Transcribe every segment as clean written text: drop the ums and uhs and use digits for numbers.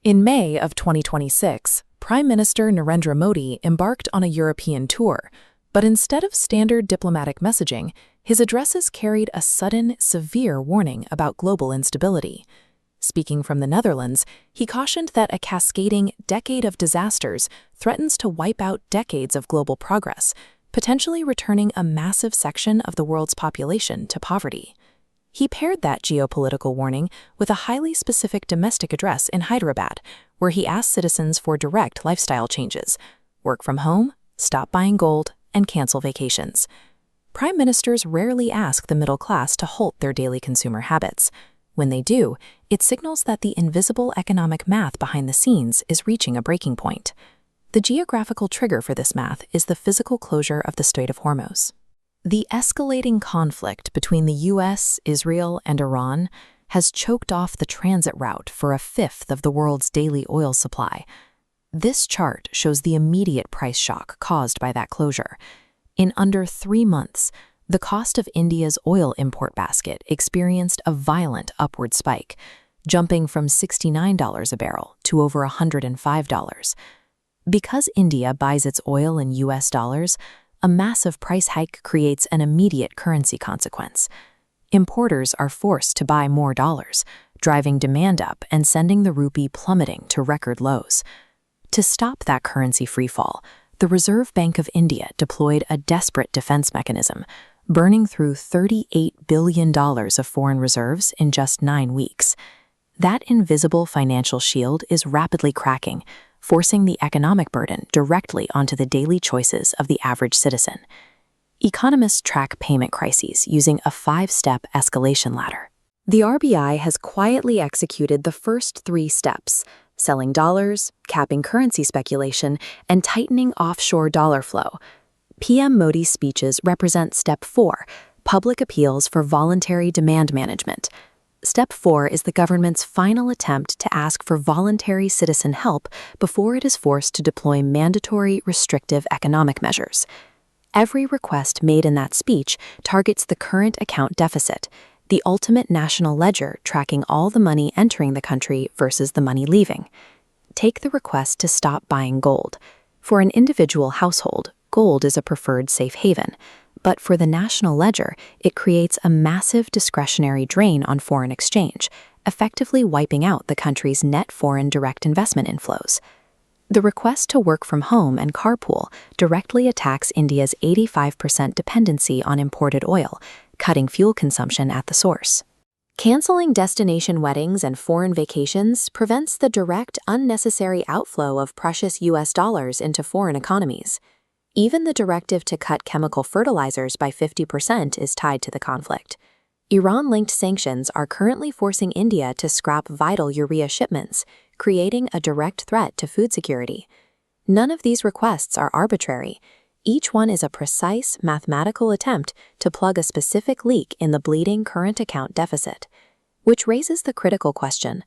In May of 2026, Prime Minister Narendra Modi embarked on a European tour, but instead of standard diplomatic messaging, his addresses carried a sudden, severe warning about global instability. Speaking from the Netherlands, he cautioned that a cascading decade of disasters threatens to wipe out decades of global progress, potentially returning a massive section of the world's population to poverty. He paired that geopolitical warning with a highly specific domestic address in Hyderabad, where he asked citizens for direct lifestyle changes: work from home, stop buying gold, and cancel vacations. Prime ministers rarely ask the middle class to halt their daily consumer habits. When they do, it signals that the invisible economic math behind the scenes is reaching a breaking point. The geographical trigger for this math is the physical closure of the Strait of Hormuz. The escalating conflict between the US, Israel, and Iran has choked off the transit route for a fifth of the world's daily oil supply. This chart shows the immediate price shock caused by that closure. In under 3 months, the cost of India's oil import basket experienced a violent upward spike, jumping from $69 a barrel to over $105. Because India buys its oil in US dollars, a massive price hike creates an immediate currency consequence. Importers are forced to buy more dollars, driving demand up and sending the rupee plummeting to record lows. To stop that currency freefall, the Reserve Bank of India deployed a desperate defense mechanism, burning through $38 billion of foreign reserves in just 9 weeks. That invisible financial shield is rapidly cracking, forcing the economic burden directly onto the daily choices of the average citizen. Economists track payment crises using a 5-step escalation ladder. The RBI has quietly executed the first 3 steps: selling dollars, capping currency speculation, and tightening offshore dollar flow. PM Modi's speeches represent Step 4, public appeals for voluntary demand management. Step 4 is the government's final attempt to ask for voluntary citizen help before it is forced to deploy mandatory restrictive economic measures. Every request made in that speech targets the current account deficit, the ultimate national ledger tracking all the money entering the country versus the money leaving. Take the request to stop buying gold. For an individual household, gold is a preferred safe haven. But for the national ledger, it creates a massive discretionary drain on foreign exchange, effectively wiping out the country's net foreign direct investment inflows. The request to work from home and carpool directly attacks India's 85% dependency on imported oil, cutting fuel consumption at the source. Canceling destination weddings and foreign vacations prevents the direct, unnecessary outflow of precious US dollars into foreign economies. Even the directive to cut chemical fertilizers by 50% is tied to the conflict. Iran-linked sanctions are currently forcing India to scrap vital urea shipments, creating a direct threat to food security. None of these requests are arbitrary. Each one is a precise, mathematical attempt to plug a specific leak in the bleeding current account deficit. Which raises the critical question: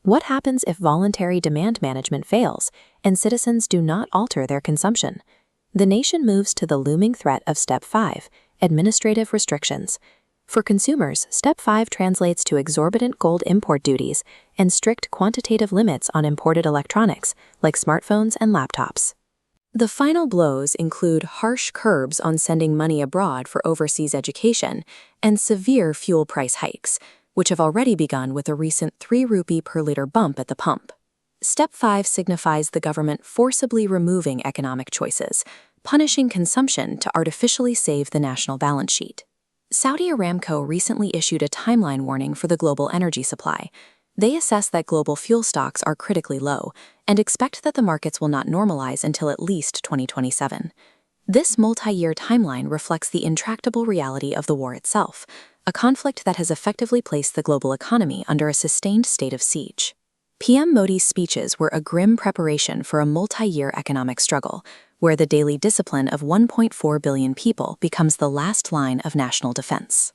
what happens if voluntary demand management fails and citizens do not alter their consumption? The nation moves to the looming threat of Step 5, administrative restrictions. For consumers, Step 5 translates to exorbitant gold import duties and strict quantitative limits on imported electronics, like smartphones and laptops. The final blows include harsh curbs on sending money abroad for overseas education and severe fuel price hikes, which have already begun with a recent 3 rupee per liter bump at the pump. Step 5 signifies the government forcibly removing economic choices, punishing consumption to artificially save the national balance sheet. Saudi Aramco recently issued a timeline warning for the global energy supply. They assess that global fuel stocks are critically low and expect that the markets will not normalize until at least 2027. This multi-year timeline reflects the intractable reality of the war itself, a conflict that has effectively placed the global economy under a sustained state of siege. PM Modi's speeches were a grim preparation for a multi-year economic struggle, where the daily discipline of 1.4 billion people becomes the last line of national defense.